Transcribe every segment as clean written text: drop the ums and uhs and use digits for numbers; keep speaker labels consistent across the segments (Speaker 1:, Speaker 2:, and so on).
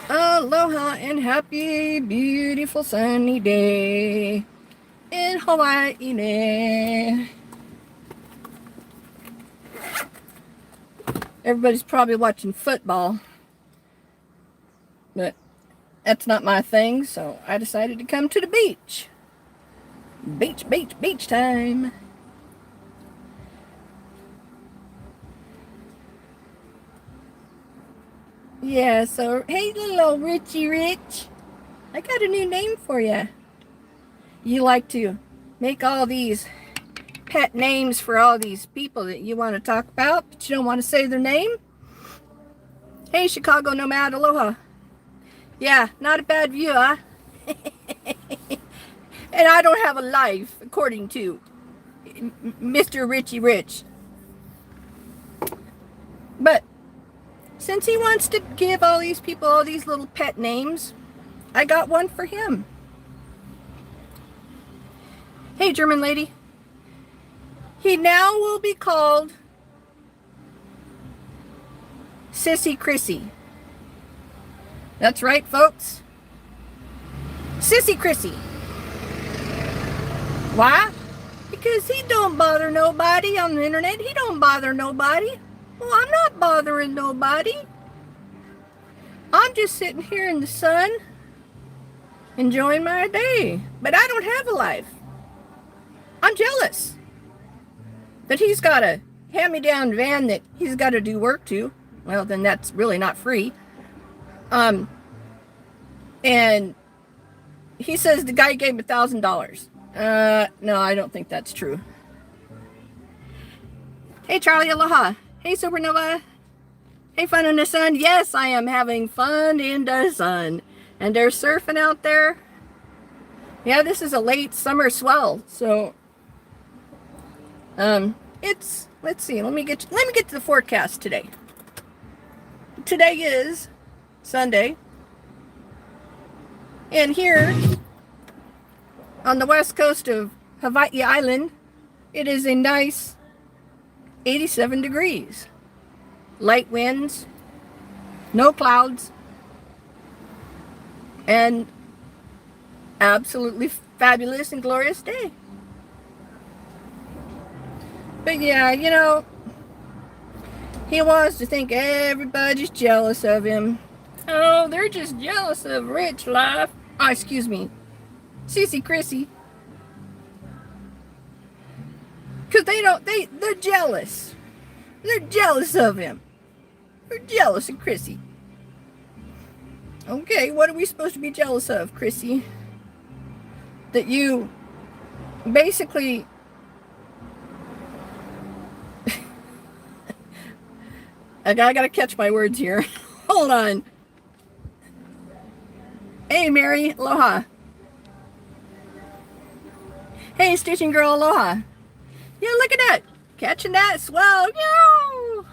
Speaker 1: Aloha and happy, beautiful sunny day in Hawaii. Everybody's probably watching football, but that's not my thing, so I decided to come to the beach. Beach, beach, beach time. Yeah, so hey, little Richy Rich, I got a new name for you. You like to make all these pet names for all these people that you want to talk about, but you don't want to say their name? Hey, Chicago Nomad, aloha. Yeah, not a bad view, huh? And I don't have a life, according to Mr. Richy Rich. But since he wants to give all these people all these little pet names, I got one for him. Hey, German lady. He now will be called Sissy Chrissy. That's right, folks. Sissy Chrissy. Why? Because he don't bother nobody on the internet. He don't bother nobody. Well, I'm not bothering nobody. I'm just sitting here in the sun, enjoying my day. But I don't have a life. I'm jealous that he's got a hand-me-down van that he's got to do work to. Well, then that's really not free. And he says the guy gave him $1,000. No, I don't think that's true. Hey, Charlie, aloha. Hey, Supernova. Hey, fun in the sun. Yes, I am having fun in the sun. And they're surfing out there. Yeah, this is a late summer swell. So, let's see. Let me get to the forecast today. Today is Sunday. And here on the west coast of Hawaii Island, it is a nice 87 degrees. Light winds, no clouds, and absolutely fabulous and glorious day. But yeah, you know, he wants to think everybody's jealous of him. Oh, they're just jealous of rich life. Oh, excuse me. Sissy Chrissy. Because they're jealous. They're jealous of him. They're jealous of Chrissy. Okay, what are we supposed to be jealous of, Chrissy? That you basically... I gotta catch my words here. Hold on. Hey, Mary, aloha. Hey, Stitching Girl, aloha. Yeah, look at that. Catching that swell. Yo!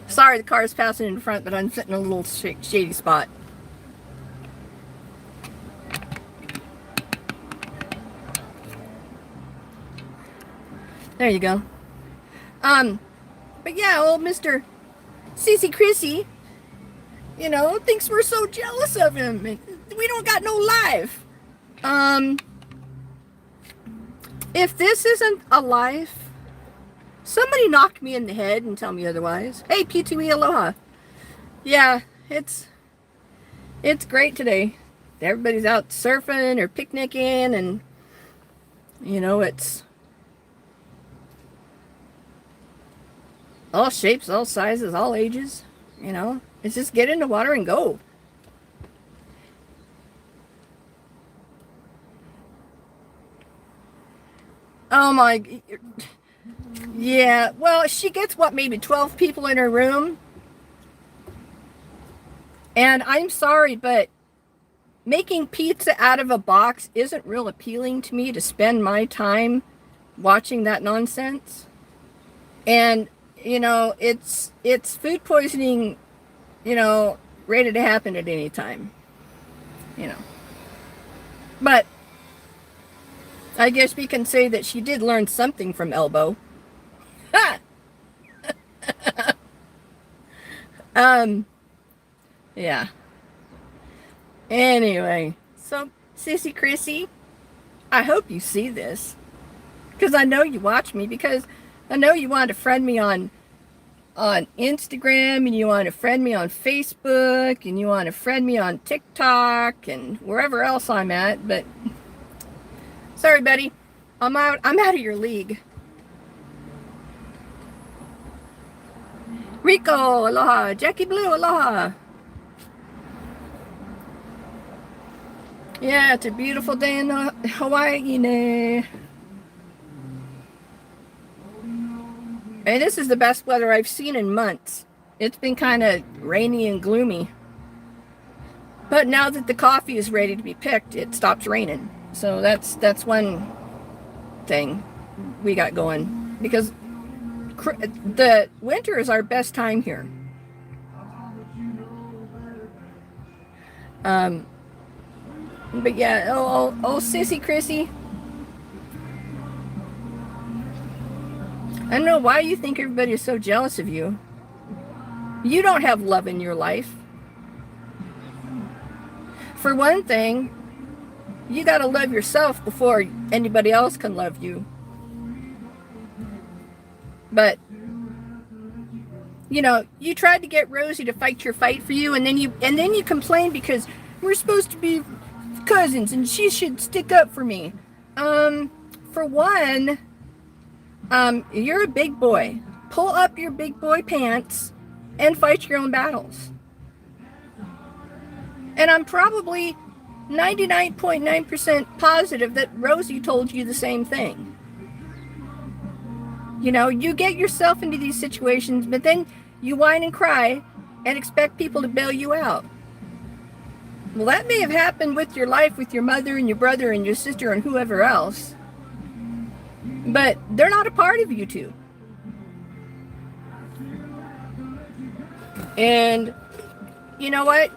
Speaker 1: Sorry, the car's passing in front, but I'm sitting in a little shady spot. There you go. But yeah, old Mr. Sissy Chrissy, you know, thinks we're so jealous of him. We don't got no life. If this isn't a life, somebody knock me in the head and tell me otherwise. Hey, P2E, aloha. Yeah, it's great today. Everybody's out surfing or picnicking, and you know, it's all shapes, all sizes, all ages. You know, it's just get in the water and go. Oh my, yeah, well, she gets what, maybe 12 people in her room? And I'm sorry, but making pizza out of a box isn't real appealing to me to spend my time watching that nonsense. And, you know, it's food poisoning, you know, ready to happen at any time, you know. But I guess we can say that she did learn something from Elbow. Ha! Yeah. Anyway, so Sissy Chrissy, I hope you see this because I know you watch me because I know you want to friend me on Instagram and you want to friend me on Facebook and you want to friend me on TikTok and wherever else I'm at. But sorry, buddy, I'm out. I'm out of your league. Rico, aloha. Jackie Blue, aloha. Yeah, it's a beautiful day in Hawaii. And this is the best weather I've seen in months. It's been kind of rainy and gloomy. But now that the coffee is ready to be picked, it stops raining. So that's one thing we got going. Because the winter is our best time here. But yeah, oh, Sissy Chrissy. I don't know why you think everybody is so jealous of you. You don't have love in your life. For one thing, you gotta love yourself before anybody else can love you. But you know, you tried to get Rosie to fight your fight for you, and then you complain because we're supposed to be cousins and she should stick up for me. For one, you're a big boy. Pull up your big boy pants and fight your own battles. And I'm probably 99.9% positive that Rosie told you the same thing. You know, you get yourself into these situations, but then you whine and cry and expect people to bail you out. Well, that may have happened with your life, with your mother and your brother and your sister and whoever else. But they're not a part of you two. And you know what?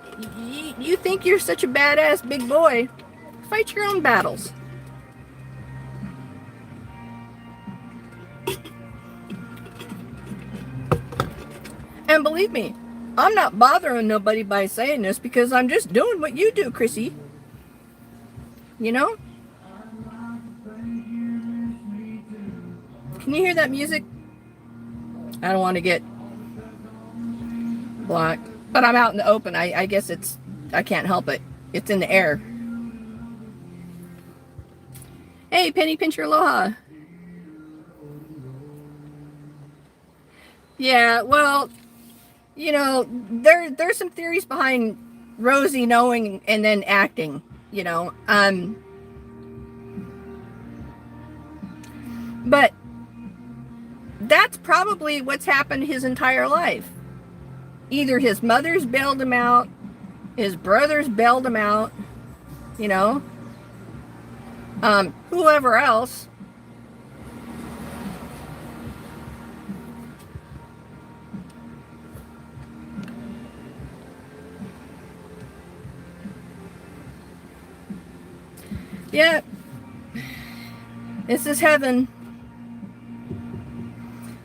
Speaker 1: You think you're such a badass big boy. Fight your own battles. And believe me, I'm not bothering nobody by saying this because I'm just doing what you do, Chrissy. You know? Can you hear that music? I don't want to get blocked. But I'm out in the open. I guess I can't help it. It's in the air. Hey, Penny Pincher, aloha. Yeah, well, you know, there's some theories behind Rosie knowing and then acting, you know. But that's probably what's happened his entire life. Either his mother's bailed him out, his brothers bailed him out, you know, whoever else. Yeah, this is heaven.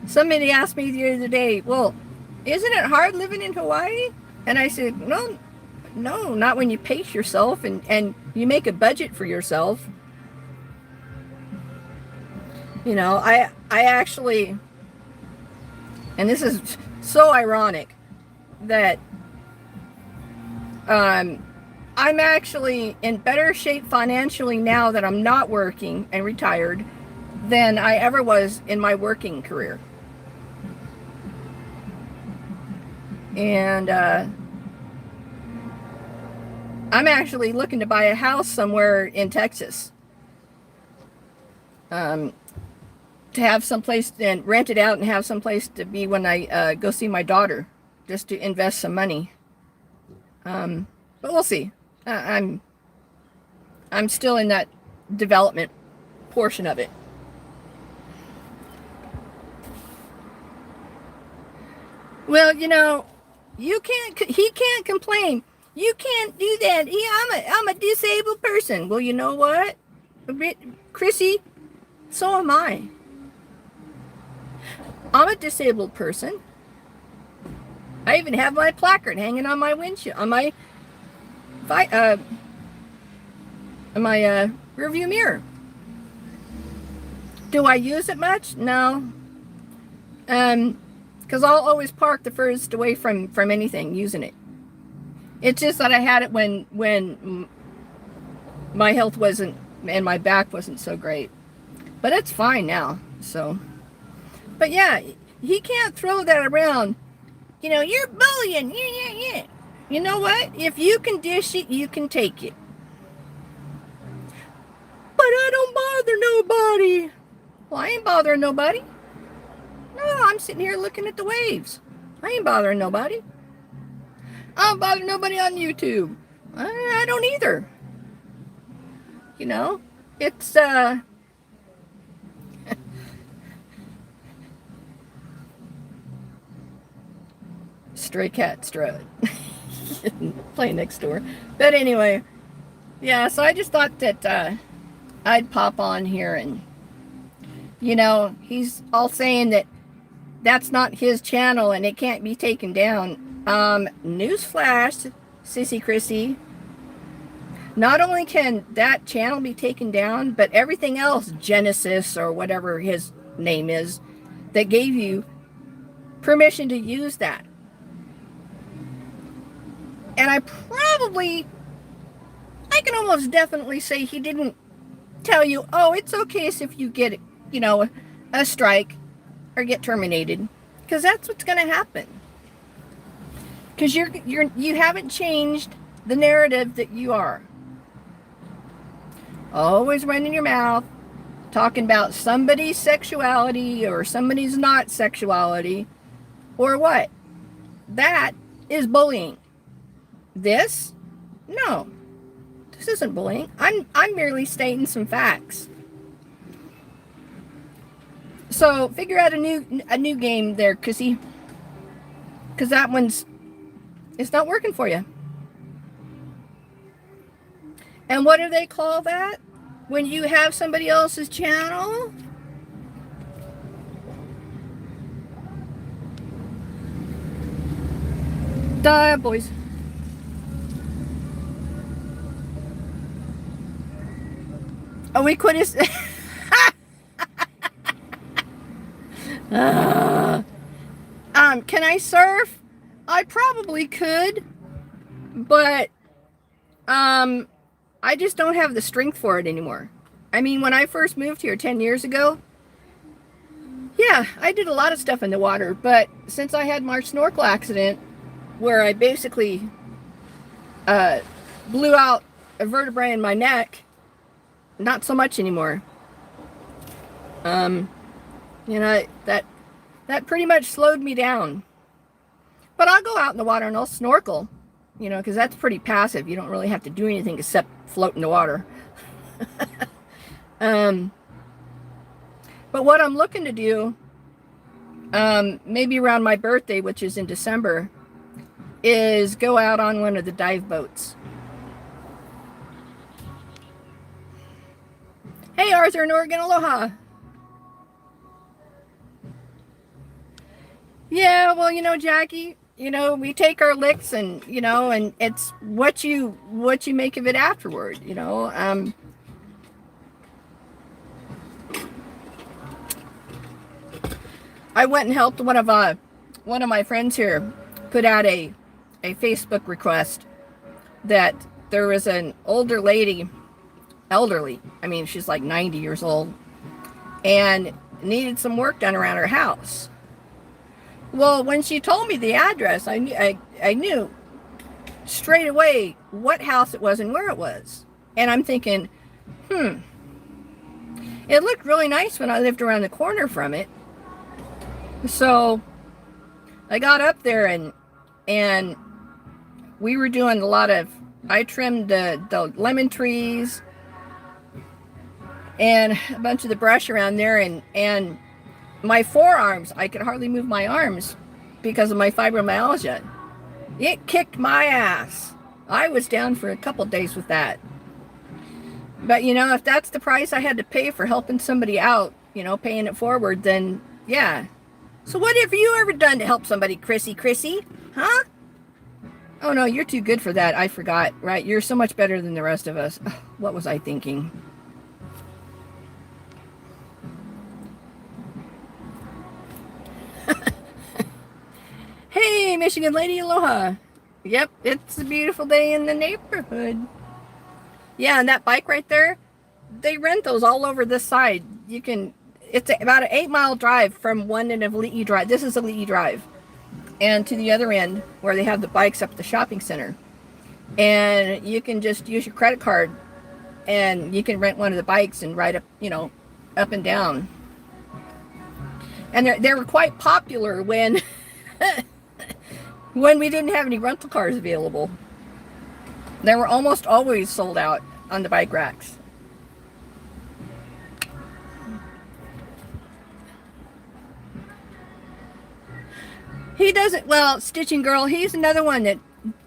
Speaker 1: Somebody asked me the other day, well, isn't it hard living in Hawaii? And I said, no, not when you pace yourself and you make a budget for yourself. You know, I actually, and this is so ironic that I'm actually in better shape financially now that I'm not working and retired than I ever was in my working career. And I'm actually looking to buy a house somewhere in Texas. To have some place and rent it out and have some place to be when I go see my daughter, just to invest some money. But we'll see. I'm still in that development portion of it. Well, you know, he can't complain. You can't do that. I'm a disabled person. Well, you know what, Chrissy, so am I. I'm a disabled person. I even have my placard hanging on my windshield, on my my rearview mirror. Do I use it much? No. Because I'll always park the furthest away from anything using it. It's just that I had it when my health wasn't, and my back wasn't so great. But it's fine now, so. But yeah, he can't throw that around. You know, you're bullying. Yeah. You know what? If you can dish it, you can take it. But I don't bother nobody. Well, I ain't bothering nobody. No, I'm sitting here looking at the waves. I ain't bothering nobody. I don't bother nobody on YouTube. I don't either. You know, it's, stray cat strut. Play next door. But anyway, yeah, so I just thought that I'd pop on here and, you know, he's all saying that that's not his channel and it can't be taken down. Newsflash, Sissy Chrissy. Not only can that channel be taken down, but everything else, Genesis or whatever his name is, that gave you permission to use that. And I can almost definitely say he didn't tell you, oh, it's okay if you get, you know, a strike or get terminated, because that's what's going to happen. Because you haven't changed the narrative that you are. Always running your mouth, talking about somebody's sexuality or somebody's not sexuality, or what? That is bullying. This? No. This isn't bullying. I'm merely stating some facts. So figure out a new game there, because that one's, it's not working for you. And what do they call that when you have somebody else's channel? Duh, boys. Oh, we quit his. Can I surf? I probably could, but I just don't have the strength for it anymore. I mean, when I first moved here 10 years ago, yeah, I did a lot of stuff in the water, but since I had my snorkel accident where I basically blew out a vertebrae in my neck, not so much anymore. You know, that pretty much slowed me down. But I'll go out in the water and I'll snorkel, you know, because that's pretty passive. You don't really have to do anything except float in the water. But what I'm looking to do, maybe around my birthday, which is in December, is go out on one of the dive boats. Hey, Arthur in Oregon, aloha. Yeah, well, you know, Jackie, you know, we take our licks and, you know, and it's what you make of it afterward, you know. I went and helped one of my friends here put out a Facebook request that there was an older lady, elderly, I mean, she's like 90 years old, and needed some work done around her house. Well, when she told me the address, I knew straight away what house it was and where it was. And I'm thinking, it looked really nice when I lived around the corner from it. So I got up there and we were doing a lot of, I trimmed the lemon trees and a bunch of the brush around there, and my forearms, I could hardly move my arms because of my fibromyalgia. It kicked my ass. I was down for a couple days with that. But, you know, if that's the price I had to pay for helping somebody out, you know, paying it forward, then, yeah. So what have you ever done to help somebody, Chrissy? Huh? Oh no, you're too good for that. I forgot, right? You're so much better than the rest of us. Ugh, what was I thinking? Hey, Michigan lady, aloha. Yep, it's a beautiful day in the neighborhood. Yeah, and that bike right there, they rent those all over this side. You can, it's about an 8 mile drive from one end of Lee Drive. This is a Lee Drive. And to the other end where they have the bikes up at the shopping center. And you can just use your credit card and you can rent one of the bikes and ride up, up and down. And they were quite popular when when we didn't have any rental cars available. They were almost always sold out on the bike racks. He doesn't, well, Stitching Girl, he's another one that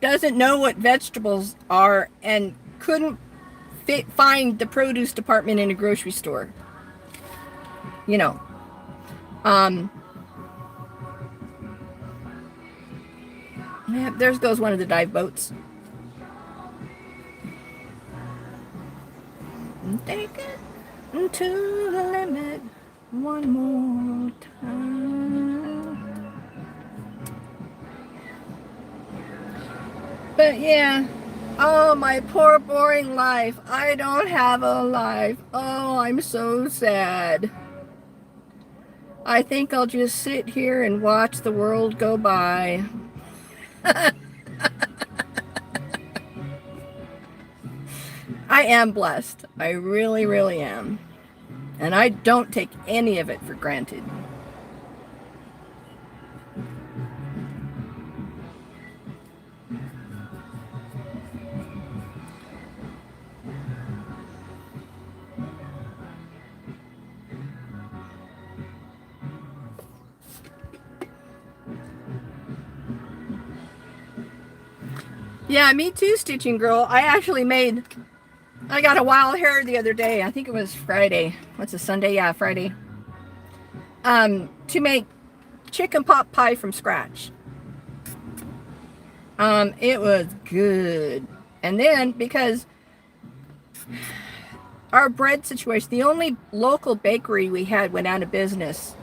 Speaker 1: doesn't know what vegetables are and couldn't find the produce department in a grocery store. You know. Yeah, there goes one of the dive boats. Take it to the limit one more time. But yeah, oh, my poor boring life. I don't have a life. Oh, I'm so sad. I think I'll just sit here and watch the world go by. I am blessed. I really, really am. And I don't take any of it for granted. Yeah, me too, Stitching Girl. I got a wild hair the other day. I think it was Friday. What's a Sunday? Yeah, Friday. To make chicken pot pie from scratch. It was good. And then, because our bread situation, the only local bakery we had went out of business.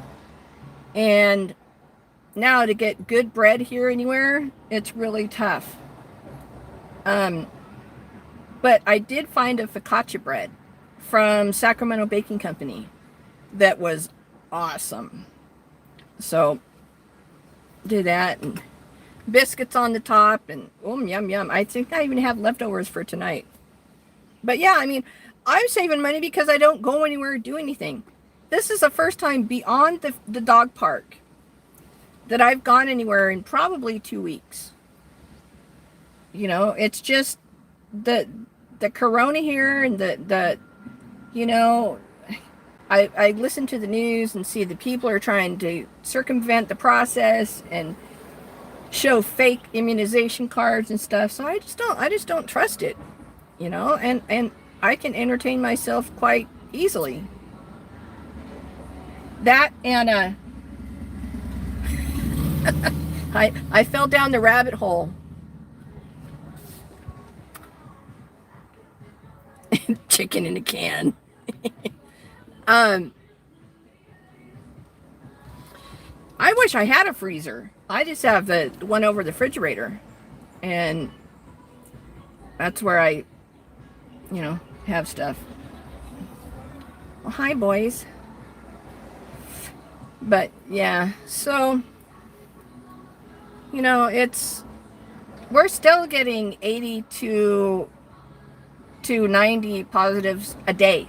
Speaker 1: And now to get good bread here anywhere, it's really tough. But I did find a focaccia bread from Sacramento Baking Company that was awesome. So, do that, and biscuits on the top, and yum, yum. I think I even have leftovers for tonight. But yeah, I mean, I'm saving money because I don't go anywhere or do anything. This is the first time beyond the dog park that I've gone anywhere in probably 2 weeks. It's just the corona here, and I listen to the news and see the people are trying to circumvent the process and show fake immunization cards and stuff. So I just don't trust it, and I can entertain myself quite easily. That and I fell down the rabbit hole. Chicken in a can. I wish I had a freezer. I just have the one over the refrigerator, and that's where I have stuff. Well, hi boys. But yeah, so we're still getting 80 to 90 positives a day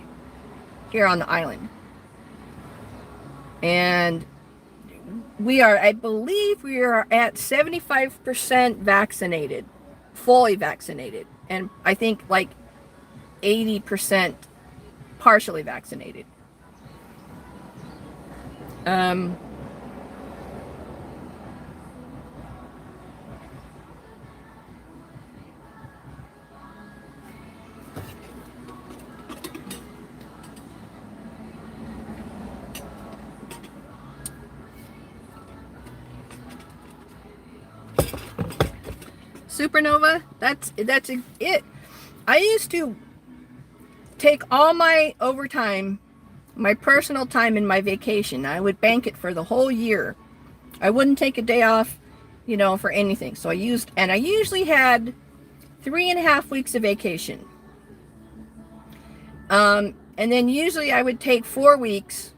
Speaker 1: here on the island. And I believe we are at 75% vaccinated, fully vaccinated. And I think like 80% partially vaccinated. Supernova. That's it. I used to take all my overtime, my personal time, and my vacation. I would bank it for the whole year. I wouldn't take a day off, for anything. So I usually had 3.5 weeks of vacation. And then usually I would take 4 weeks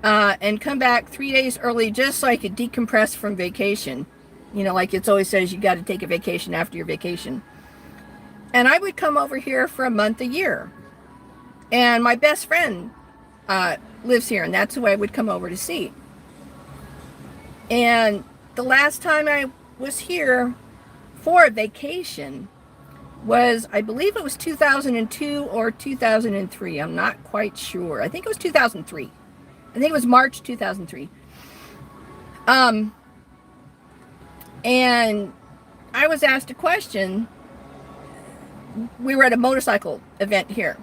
Speaker 1: and come back 3 days early just so I could decompress from vacation. Like it always says, you got to take a vacation after your vacation. And I would come over here for a month a year. And my best friend lives here, and that's who I would come over to see. And the last time I was here for a vacation was, I believe it was 2002 or 2003. I'm not quite sure. I think it was 2003. I think it was March 2003. And I was asked a question. We were at a motorcycle event here,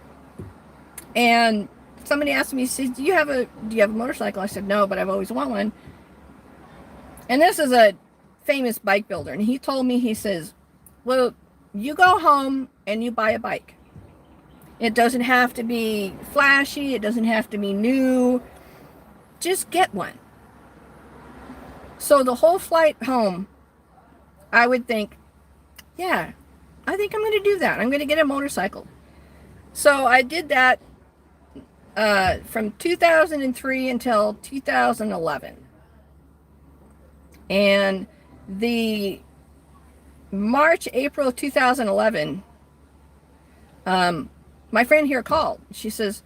Speaker 1: and somebody asked me, said, do you have a motorcycle? I said, no, but I've always wanted one. And this is a famous bike builder, and he told me, he says, well, you go home and you buy a bike. It doesn't have to be flashy. It doesn't have to be new. Just get one. So the whole flight home, I would think, yeah, I think I'm going to do that. I'm going to get a motorcycle. So I did that from 2003 until 2011. And the April 2011, my friend here called. She says,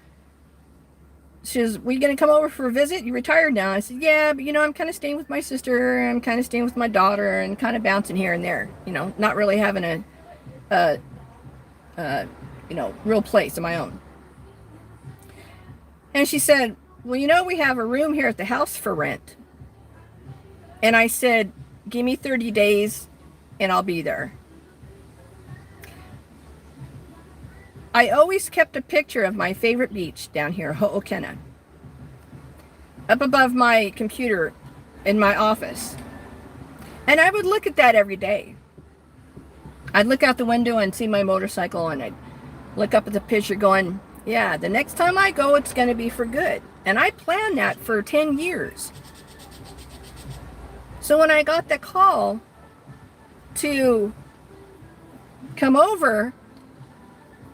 Speaker 1: were you going to come over for a visit? You retired now. I said, yeah, but I'm kind of staying with my sister. I'm kind of staying with my daughter and kind of bouncing here and there, not really having a real place of my own. And she said, well, we have a room here at the house for rent. And I said, give me 30 days and I'll be there. I always kept a picture of my favorite beach down here, Ho'okena, up above my computer in my office. And I would look at that every day. I'd look out the window and see my motorcycle, and I'd look up at the picture going, yeah, the next time I go, it's going to be for good. And I planned that for 10 years. So when I got the call to come over,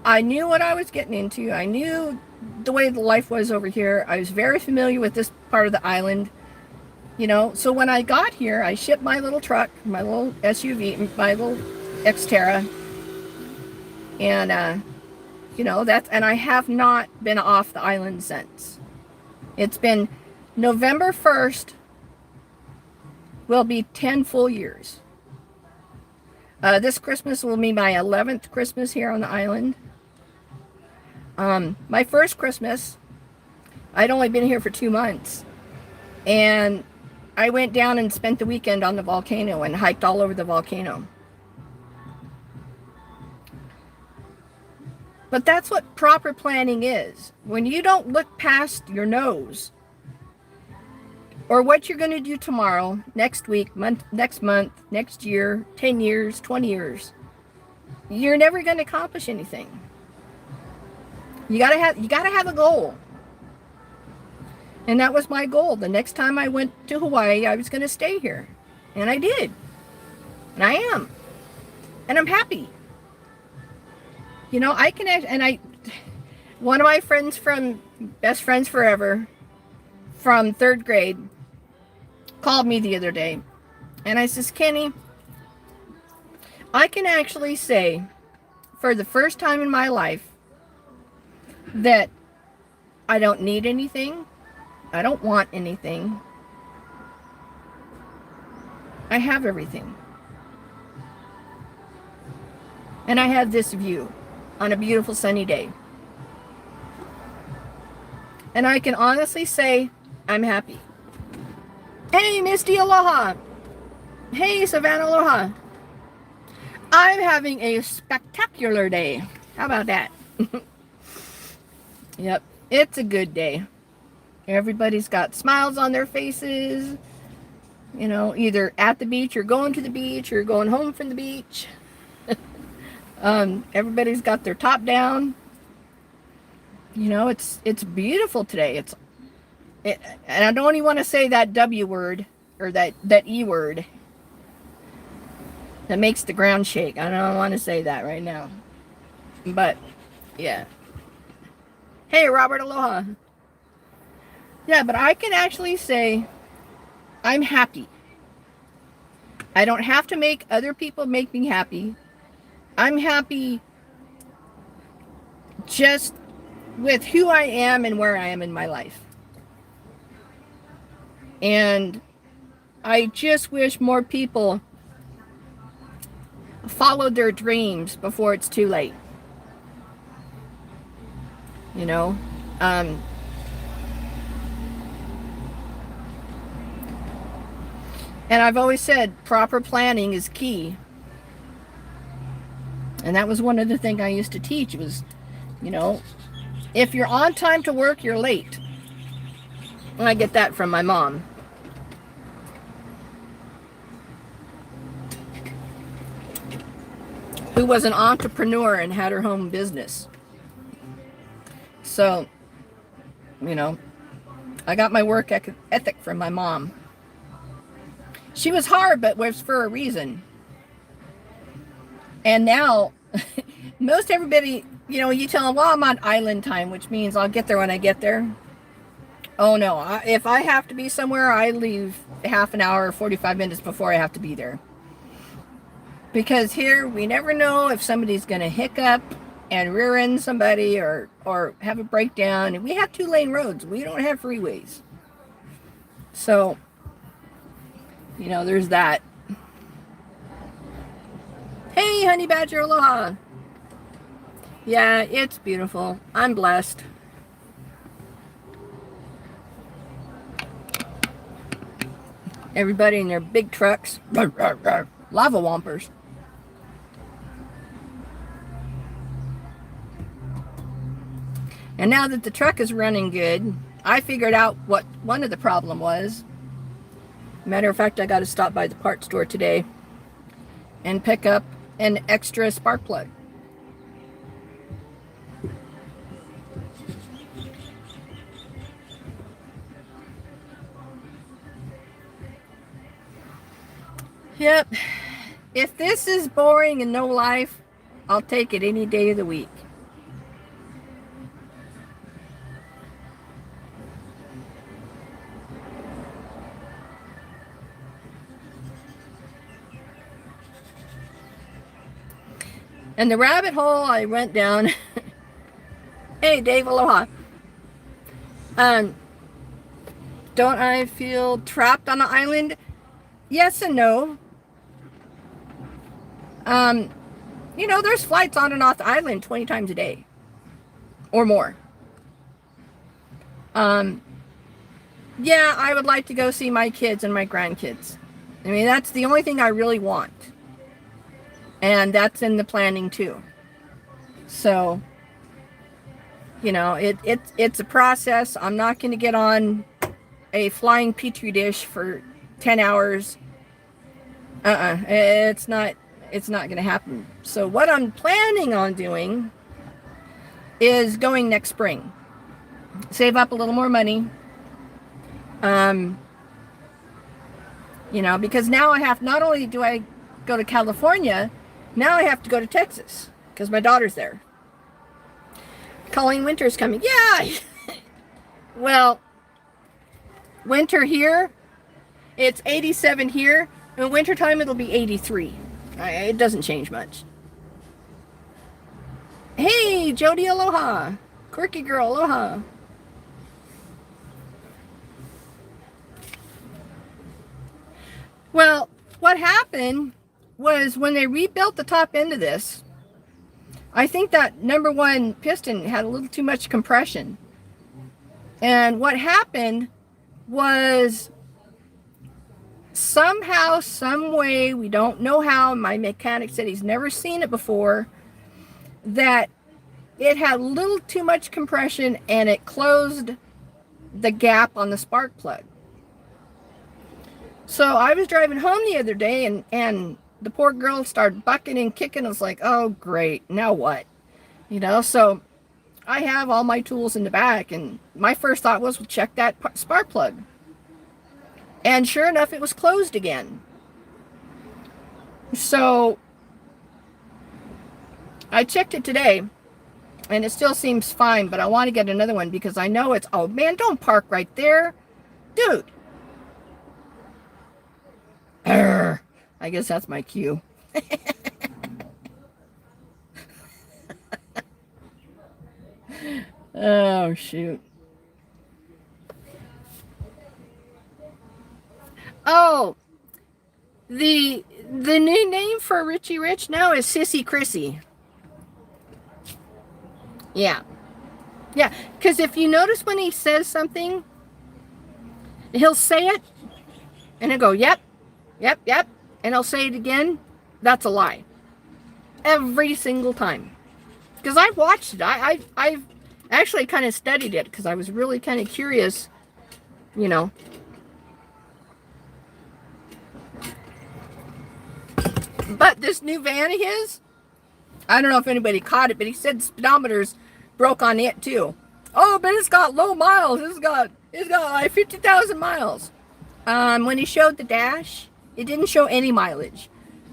Speaker 1: I knew what I was getting into. I knew the way the life was over here. I was very familiar with this part of the island. So when I got here, I shipped my little truck, my little SUV, my little Xterra, and and I have not been off the island since. It's been November 1st will be 10 full years. This Christmas will be my 11th Christmas here on the island. My first Christmas, I'd only been here for 2 months, and I went down and spent the weekend on the volcano and hiked all over the volcano. But that's what proper planning is. When you don't look past your nose, or what you're going to do tomorrow, next week, next month, next year, 10 years, 20 years, you're never going to accomplish anything. You gotta have a goal. And that was my goal. The next time I went to Hawaii, I was going to stay here. And I did. And I am. And I'm happy. I can, one of my friends from Best Friends Forever from 3rd grade called me the other day. And I says, Kenny, I can actually say for the first time in my life that I don't need anything. I don't want anything. I have everything. And I have this view on a beautiful sunny day. And I can honestly say I'm happy. Hey, Misty, aloha. Hey, Savannah, aloha. I'm having a spectacular day. How about that? Yep, it's a good day. Everybody's got smiles on their faces. either at the beach or going to the beach or going home from the beach. Everybody's got their top down. It's beautiful today. And I don't even want to say that W word or that E word that makes the ground shake. I don't want to say that right now. But yeah. Hey, Robert, aloha. Yeah, but I can actually say I'm happy. I don't have to make other people make me happy. I'm happy just with who I am and where I am in my life. And I just wish more people followed their dreams before it's too late. And I've always said proper planning is key. And that was one of the things I used to teach was, if you're on time to work, you're late. And I get that from my mom. Who was an entrepreneur and had her home business. So, I got my work ethic from my mom. She was hard, but was for a reason. And now, most everybody, you tell them, well, I'm on island time, which means I'll get there when I get there. Oh, no. If I have to be somewhere, I leave half an hour or 45 minutes before I have to be there. Because here, we never know if somebody's going to hiccup and rear end somebody or have a breakdown. And we have 2-lane roads. We don't have freeways. So, there's that. Hey, honey badger, aloha. Yeah, it's beautiful. I'm blessed. Everybody in their big trucks. Lava wompers. And now that the truck is running good, I figured out what one of the problem was. Matter of fact, I got to stop by the parts store today and pick up an extra spark plug. Yep. If this is boring and no life, I'll take it any day of the week. And the rabbit hole I went down. Hey, Dave, aloha. Don't I feel trapped on an island? Yes and no. There's flights on and off the island 20 times a day. Or more. Yeah, I would like to go see my kids and my grandkids. I mean, that's the only thing I really want. And that's in the planning too. So, it's a process. I'm not going to get on a flying petri dish for 10 hours. It's not going to happen. So what I'm planning on doing is going next spring. Save up a little more money. Because now I have, not only do I go to California, now I have to go to Texas because my daughter's there. Colleen Winter's coming. Yeah. Well, winter here, it's 87 here. In wintertime, it'll be 83. It doesn't change much. Hey, Jody, aloha. Quirky girl, aloha. Well, what happened was when they rebuilt the top end of this, I think that number one piston had a little too much compression. And what happened was somehow, some way, we don't know how, my mechanic said he's never seen it before, that it had a little too much compression and it closed the gap on the spark plug. So I was driving home the other day, and the poor girl started bucking and kicking. I was like, oh, great. Now what? So I have all my tools in the back, and my first thought was, well, check that spark plug. And sure enough, it was closed again. So I checked it today, and it still seems fine, but I want to get another one because I know it's, oh man, don't park right there. Dude. Arr, I guess that's my cue. Oh, shoot. Oh, the new name for Richy Rich now is Sissy Chrissy. Yeah. Yeah, because if you notice when he says something, he'll say it, and he'll go, yep, yep, yep, and he'll say it again. That's a lie. Every single time. Because I've watched it. I've actually kind of studied it because I was really kind of curious, you know. But this new van of his, I don't know if anybody caught it, but he said speedometers broke on it too. Oh, but it's got low miles. It's got like 50,000 miles. When he showed the dash, it didn't show any mileage.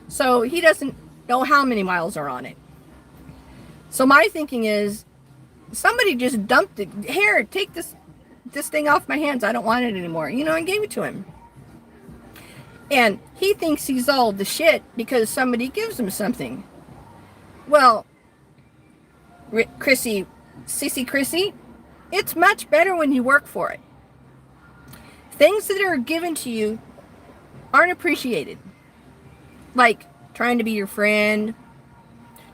Speaker 1: So he doesn't know how many miles are on it. So my thinking is, somebody just dumped it. Here, take this thing off my hands. I don't want it anymore. And gave it to him. And he thinks he's all the shit because somebody gives him something. Well, Sissy Chrissy, it's much better when you work for it. Things that are given to you aren't appreciated. Like trying to be your friend,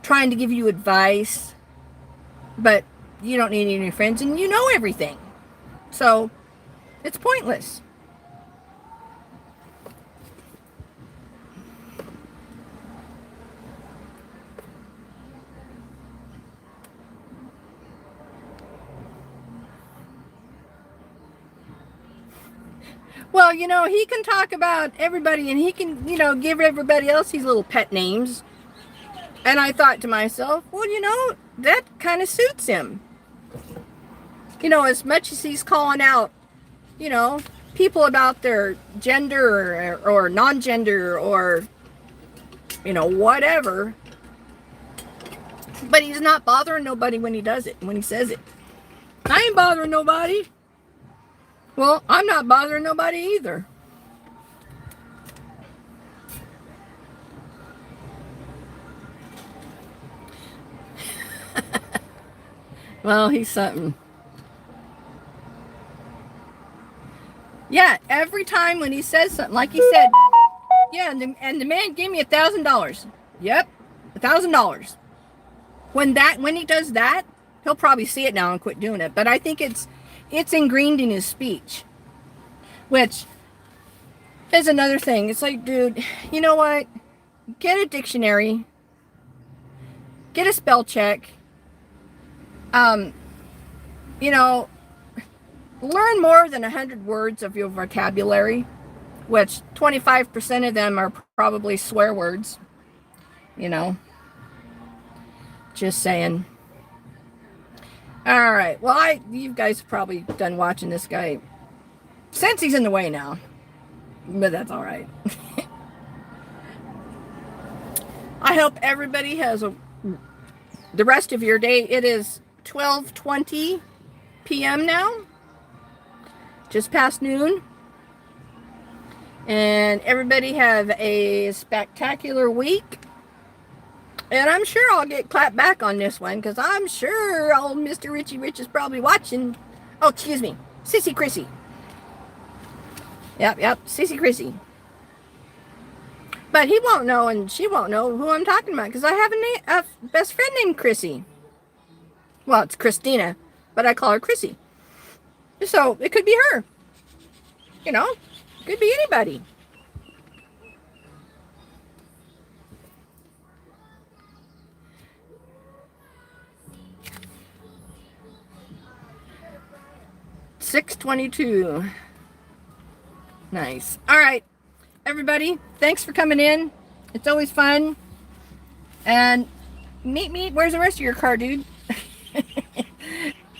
Speaker 1: trying to give you advice, but you don't need any friends and you know everything. So it's pointless. Well, he can talk about everybody and he can, give everybody else these little pet names. And I thought to myself, well, that kind of suits him. As much as he's calling out, people about their gender or non-gender or, whatever. But he's not bothering nobody when he does it, when he says it. I ain't bothering nobody. Well, I'm not bothering nobody either. Well, he's something. Yeah, every time when he says something, like he said, yeah, and the man gave me $1,000. Yep, $1,000. When he does that, he'll probably see it now and quit doing it. But I think it's ingrained in his speech, which is another thing. It's like, dude, you know what? Get a dictionary, get a spell check. Learn more than 100 words of your vocabulary, which 25% of them are probably swear words. Just saying. All right. Well, you guys have probably done watching this guy since he's in the way now, but that's all right. I hope everybody has the rest of your day. It is 12:20 p.m. now, just past noon, and everybody have a spectacular week. And I'm sure I'll get clapped back on this one because I'm sure old Mr. Richy Rich is probably watching. Oh, excuse me. Sissy Chrissy. Yep. Sissy Chrissy. But he won't know and she won't know who I'm talking about because I have a best friend named Chrissy. Well, it's Christina, but I call her Chrissy. So it could be her. Could be anybody. $6:22. Nice. All right. everybody, thanks for coming in. It's always fun. And meet, where's the rest of your car, dude?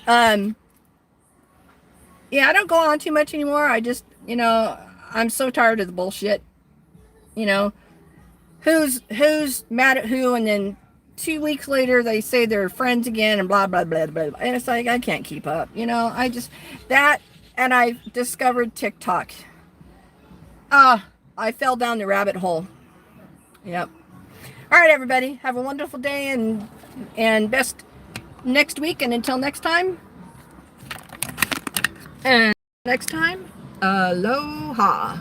Speaker 1: um, yeah, I don't go on too much anymore. I just, I'm so tired of the bullshit. You know, who's mad at who, and then 2 weeks later they say they're friends again, and blah blah blah blah, blah. And it's like I can't keep up. I just that, and I discovered TikTok. I fell down the rabbit hole. Yep. All right, everybody, have a wonderful day, and best next week, and until next time. And next time, aloha.